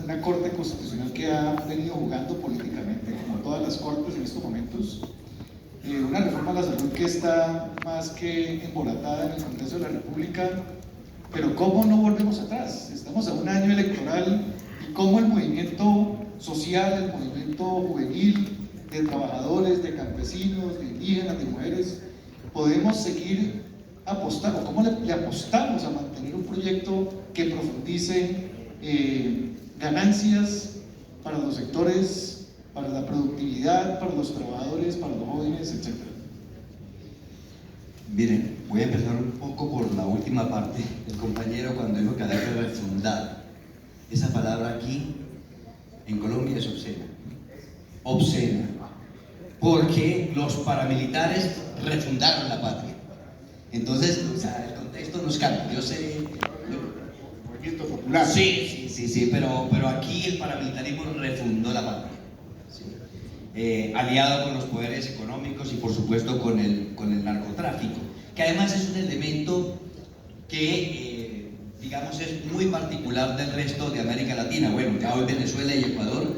una corte constitucional que ha venido jugando políticamente, como todas las cortes en estos momentos, una reforma a la salud que está más que embolatada en el Congreso de la República, pero ¿cómo no volvemos atrás? Estamos a un año electoral y cómo el movimiento social, el movimiento juvenil, de trabajadores, de campesinos, de indígenas, de mujeres, podemos seguir apostando, cómo le apostamos a mantener un proyecto que profundice ganancias para los sectores, para la productividad, para los trabajadores, para los jóvenes, etc. Miren, voy a empezar un poco por la última parte del compañero cuando dijo que había que refundar. Esa palabra aquí en Colombia es obscena. Obscena. Porque los paramilitares refundaron la patria. Entonces, o sea, el contexto nos cambia. Yo sé. Movimiento popular. Sí, pero aquí el paramilitarismo refundó la patria. ¿Sí? Aliado con los poderes económicos y, por supuesto, con el narcotráfico, que además es un elemento que, digamos, es muy particular del resto de América Latina. Bueno, ya hoy Venezuela y Ecuador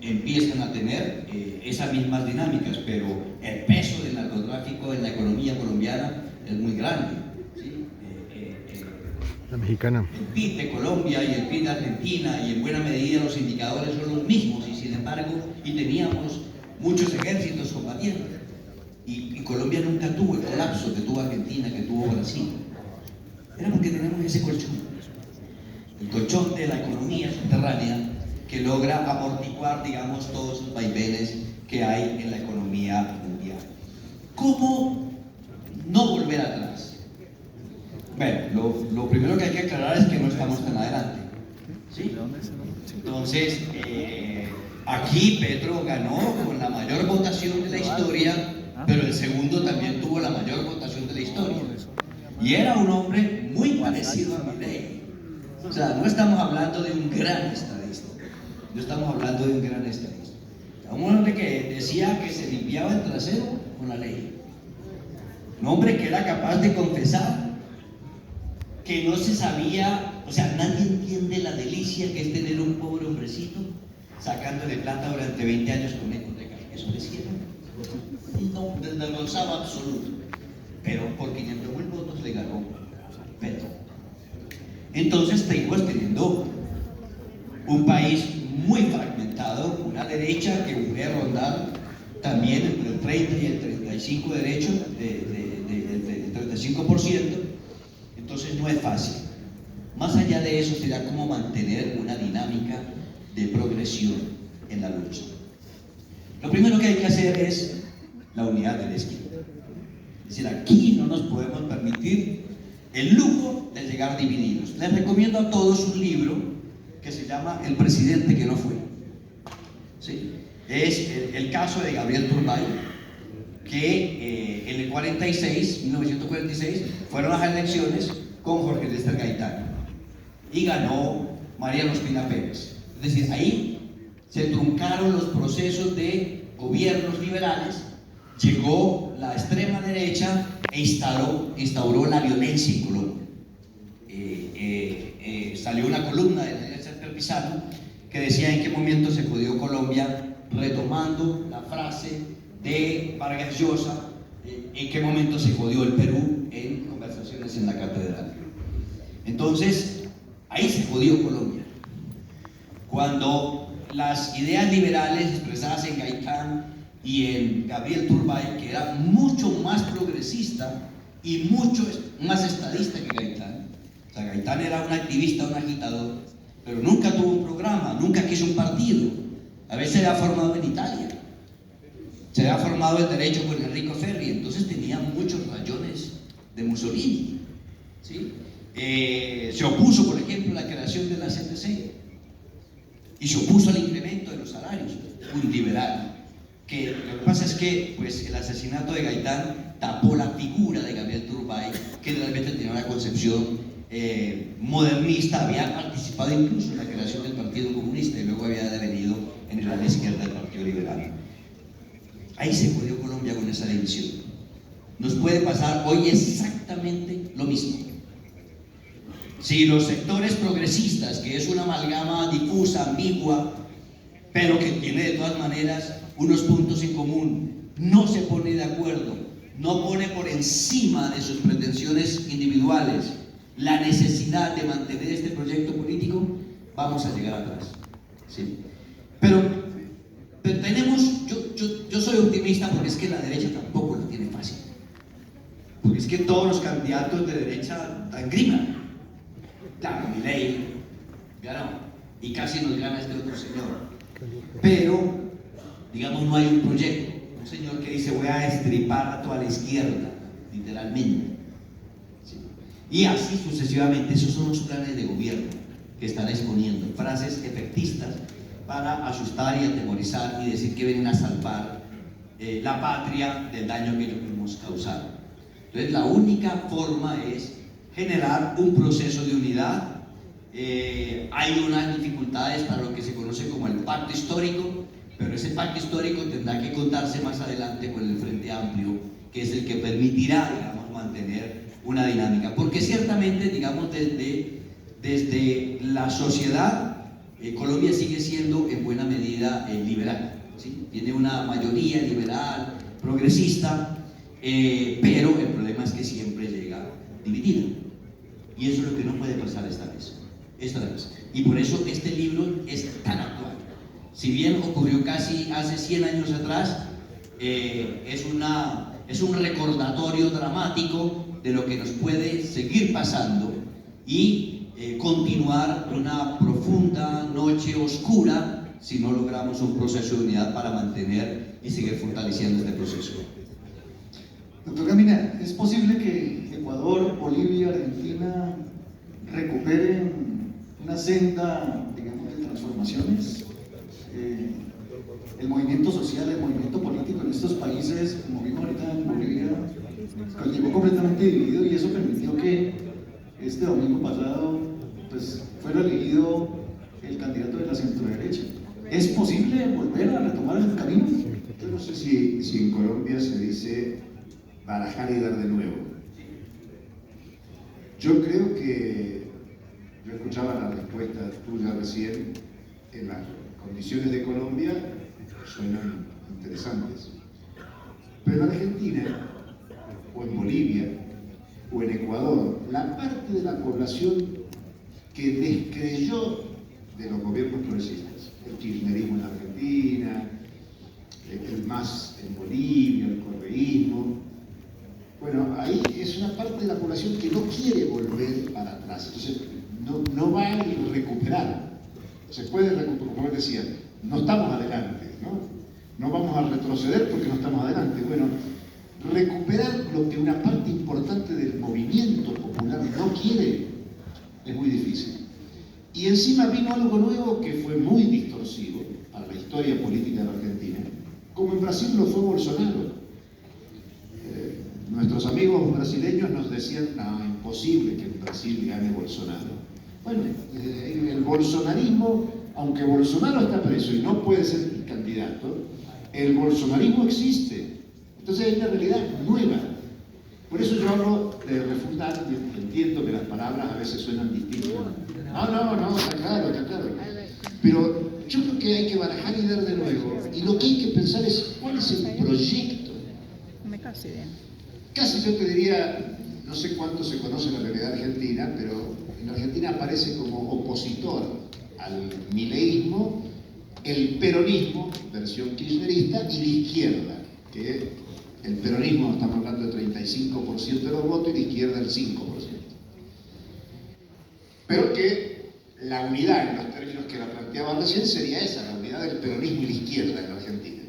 empiezan a tener esas mismas dinámicas, pero el peso del narcotráfico en la economía colombiana es muy grande. ¿Sí? La mexicana. El PIB de Colombia y el PIB de Argentina, y en buena medida los indicadores son los mismos, y sin embargo, y teníamos muchos ejércitos combatiendo. Y Colombia nunca tuvo el colapso que tuvo Argentina, que tuvo Brasil. Era porque tenemos ese colchón. El colchón de la economía subterránea que logra amortiguar, digamos, todos los vaivenes que hay en la economía mundial. ¿Cómo no volver atrás? Bueno, lo primero que hay que aclarar es que no estamos tan adelante. ¿Sí? Entonces, aquí Petro ganó con la mayor votación de la historia, pero el segundo también tuvo la mayor votación de la historia. Y era un hombre muy parecido a Milei. O sea, no estamos hablando de un gran estadista. No estamos hablando de un gran estadista. Un hombre que decía que se limpiaba el trasero con la ley. Un hombre que era capaz de confesar que no se sabía, o sea, nadie entiende la delicia que es tener un pobre hombrecito sacándole plata durante 20 años con hipoteca. Eso decía. No, desvergonzado absoluto. Pero por 500.000 votos le ganó Petro. Entonces seguimos teniendo un país muy fragmentado, una derecha que puede rondar también entre el 30 y el 35% del 35%. Entonces no es fácil. Más allá de eso, será como mantener una dinámica de progresión en la lucha. Lo primero que hay que hacer es la unidad de la izquierda. Es decir, aquí no nos podemos permitir el lujo de llegar divididos. Les recomiendo a todos un libro que se llama El presidente que no fue. ¿Sí? Es el caso de Gabriel Turbay, que en el 1946, fueron las elecciones con Jorge Lester Gaitán y ganó Mariano Ospina Pérez. Es decir, ahí se truncaron los procesos de gobiernos liberales, llegó la extrema derecha e instauró la violencia en Colombia. Salió una columna de Daniel César Pizarro que decía en qué momento se jodió Colombia, retomando la frase de Vargas Llosa, en qué momento se jodió el Perú en conversaciones en la catedral. Entonces, ahí se jodió Colombia. Cuando las ideas liberales expresadas en Gaitán y en Gabriel Turbay, que era mucho más progresista y mucho más estadista que Gaitán. O sea, Gaitán era un activista, un agitador, pero nunca tuvo un programa, nunca quiso un partido. A veces se había formado en Italia. Se había formado el derecho con Enrico Ferri, entonces tenía muchos rayones de Mussolini. ¿Sí? Se opuso, por ejemplo, a la creación de la CTC y se opuso al incremento de los salarios, un liberal. Que lo que pasa es que pues, el asesinato de Gaitán tapó la figura de Gabriel Turbay, que realmente tenía una concepción modernista, había participado incluso en la creación del Partido Comunista y luego había devenido en la izquierda del Partido Liberal. Ahí se jodió Colombia con esa división. Nos puede pasar hoy exactamente lo mismo. Si los sectores progresistas, que es una amalgama difusa, ambigua, pero que tiene de todas maneras unos puntos en común, no se pone de acuerdo, no pone por encima de sus pretensiones individuales la necesidad de mantener este proyecto político, vamos a llegar atrás. ¿Sí? Pero tenemos, yo soy optimista porque es que la derecha tampoco la tiene fácil. Porque es que todos los candidatos de derecha dan grima. Claro, Milei ganó y casi nos gana este otro señor. Pero, digamos, no hay un proyecto. Un señor que dice voy a destripar a toda la izquierda, literalmente. ¿Sí? Y así sucesivamente. Esos son los planes de gobierno que están exponiendo. Frases efectistas para asustar y atemorizar y decir que vienen a salvar la patria del daño que ellos mismos causaron. Entonces, la única forma es generar un proceso de unidad. Hay unas dificultades para lo que se conoce como el pacto histórico, pero ese pacto histórico tendrá que contarse más adelante con el Frente Amplio, que es el que permitirá, digamos, mantener una dinámica. Porque ciertamente, digamos, desde la sociedad, Colombia sigue siendo en buena medida liberal, ¿sí? Tiene una mayoría liberal, progresista, pero el problema es que siempre llega dividida. Y eso es lo que no puede pasar esta vez. Y por eso este libro es tan actual. Si bien ocurrió casi hace 100 años atrás, es un recordatorio dramático de lo que nos puede seguir pasando y continuar una profunda noche oscura si no logramos un proceso de unidad para mantener y seguir fortaleciendo este proceso. Doctor Gamina, ¿es posible que Ecuador, Bolivia, Argentina recuperen una senda, digamos, de transformaciones? El movimiento social, el movimiento político en estos países, como vimos ahorita en Bolivia, llegó completamente dividido y eso permitió que este domingo pasado pues, fuera elegido el candidato de la centroderecha. ¿Es posible volver a retomar el camino? Yo no sé si en Colombia se dice barajar y dar de nuevo. Yo creo que, yo escuchaba la respuesta tuya recién, en las condiciones de Colombia suenan interesantes. Pero en Argentina, o en Bolivia, o en Ecuador, la parte de la población que descreyó de los gobiernos progresistas, el kirchnerismo en Argentina, el MAS en Bolivia, el correísmo, bueno, ahí es una parte de la población que no quiere volver para atrás, entonces no va a recuperar. Se puede recuperar, como él decía, no estamos adelante, no vamos a retroceder porque no estamos adelante. Bueno, recuperar lo que una parte importante del movimiento popular no quiere es muy difícil. Y encima vino algo nuevo que fue muy distorsivo para la historia política de la Argentina, como en Brasil lo fue Bolsonaro. Nuestros amigos brasileños nos decían, no, imposible que en Brasil gane Bolsonaro. Bueno, el bolsonarismo, aunque Bolsonaro está preso y no puede ser candidato, el bolsonarismo existe. Entonces hay una realidad nueva. Por eso yo hablo de refutar, entiendo que las palabras a veces suenan distintas. No, está claro. Pero yo creo que hay que barajar y dar de nuevo. Y lo que hay que pensar es, ¿cuál es el proyecto? Casi yo te diría, no sé cuánto se conoce la realidad argentina, pero en Argentina aparece como opositor al mileísmo, el peronismo, versión kirchnerista, y la izquierda, que el peronismo, estamos hablando del 35% de los votos, y la izquierda el 5%. Pero que la unidad, en los términos que la planteaba recién, sería esa, la unidad del peronismo y la izquierda en la Argentina.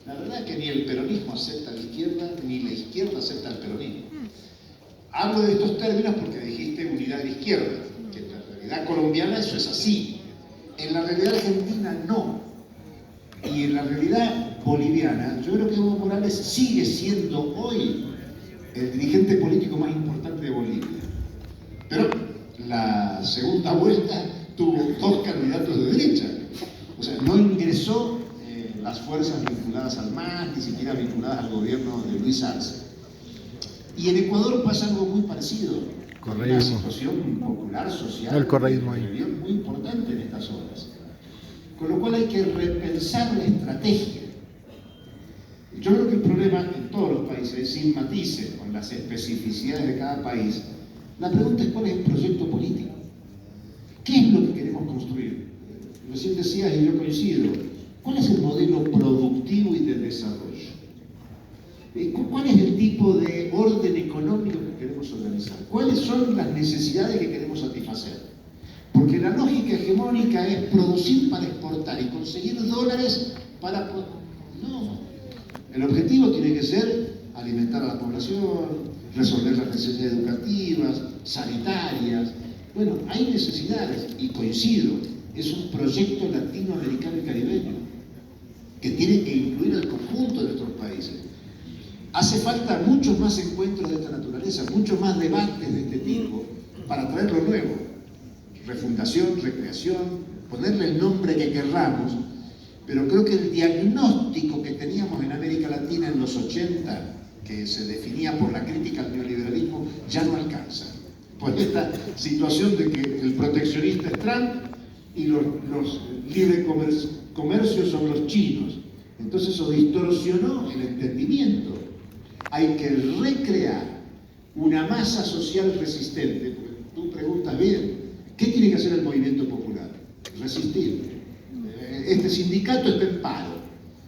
La verdad es que ni el peronismo acepta a la izquierda, ni la izquierda acepta al peronismo. Hablo de estos términos porque dijiste unidad de la izquierda, que en la realidad colombiana eso es así. En la realidad argentina no. Y en la realidad boliviana, yo creo que Evo Morales sigue siendo hoy el dirigente político más importante de Bolivia. Pero la segunda vuelta tuvo 2 candidatos de derecha. O sea, no ingresó las fuerzas vinculadas al MAS, ni siquiera vinculadas al gobierno de Luis Arce. Y en Ecuador pasa algo muy parecido. una correísmo. situación popular, social, El correísmo ahí. muy importante en estas horas. Con lo cual hay que repensar la estrategia. Yo creo que el problema en todos los países, sin matices, con las especificidades de cada país, la pregunta es cuál es el proyecto político. ¿Qué es lo que queremos construir? Recién decías, y yo coincido, ¿cuál es el modelo productivo y de desarrollo? ¿Cuál es el tipo de orden económico que queremos organizar? ¿Cuáles son las necesidades que queremos satisfacer? Porque la lógica hegemónica es producir para exportar y conseguir dólares para... No. El objetivo tiene que ser alimentar a la población, resolver las necesidades educativas, sanitarias. Bueno, hay necesidades, y coincido, es un proyecto latinoamericano y caribeño que tiene que incluir al conjunto de nuestros países. Hace falta muchos más encuentros de esta naturaleza, muchos más debates de este tipo para traer lo nuevo. Refundación, recreación, ponerle el nombre que querramos, pero creo que el diagnóstico que teníamos en América Latina en los 80, que se definía por la crítica al neoliberalismo, ya no alcanza. Por esta situación de que el proteccionista es Trump y los libre comercios son los chinos. Entonces eso distorsionó el entendimiento. Hay que recrear una masa social resistente. Tú preguntas bien, ¿qué tiene que hacer el movimiento popular? Resistir. Este sindicato está en paro.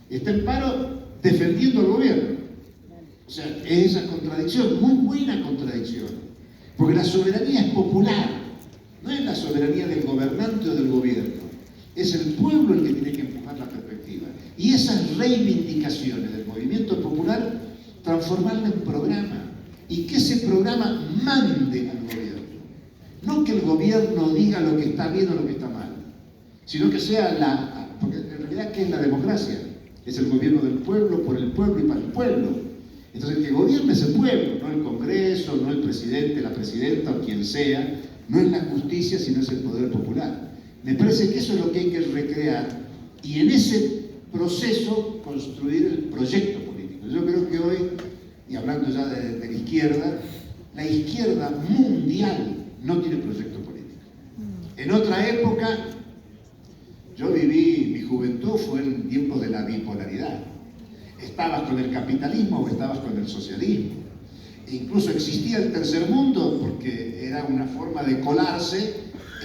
Está en paro defendiendo al gobierno. O sea, es esa contradicción, muy buena contradicción. Porque la soberanía es popular. No es la soberanía del gobernante o del gobierno. Es el pueblo el que tiene que empujar la perspectiva. Y esas reivindicaciones del movimiento popular, transformarla en programa. Y que ese programa mande al gobierno. No que el gobierno diga lo que está bien o lo que está mal, sino que sea porque en realidad, ¿qué es la democracia? Es el gobierno del pueblo, por el pueblo y para el pueblo. Entonces, el que gobierne es el pueblo, no el Congreso, no el presidente, la presidenta o quien sea, no es la justicia, sino es el poder popular. Me parece que eso es lo que hay que recrear y en ese proceso construir el proyecto político. Yo creo que hoy, y hablando ya de la izquierda mundial no tiene proyecto político. En otra época, yo viví, mi juventud fue en tiempos de la bipolaridad. Estabas con el capitalismo o estabas con el socialismo. E incluso existía el tercer mundo porque era una forma de colarse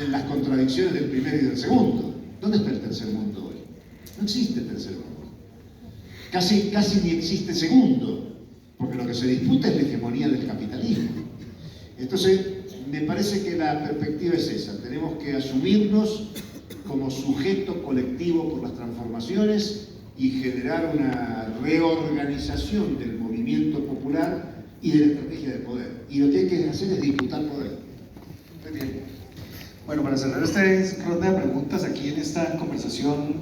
en las contradicciones del primero y del segundo. ¿Dónde está el tercer mundo hoy? No existe el tercer mundo. Casi ni existe segundo, porque lo que se disputa es la hegemonía del capitalismo. Entonces, me parece que la perspectiva es esa. Tenemos que asumirnos como sujeto colectivo por las transformaciones y generar una reorganización del movimiento popular y de la estrategia de poder. Y lo que hay que hacer es disputar poder. Muy bien. Bueno, para cerrar esta ronda de preguntas aquí en esta conversación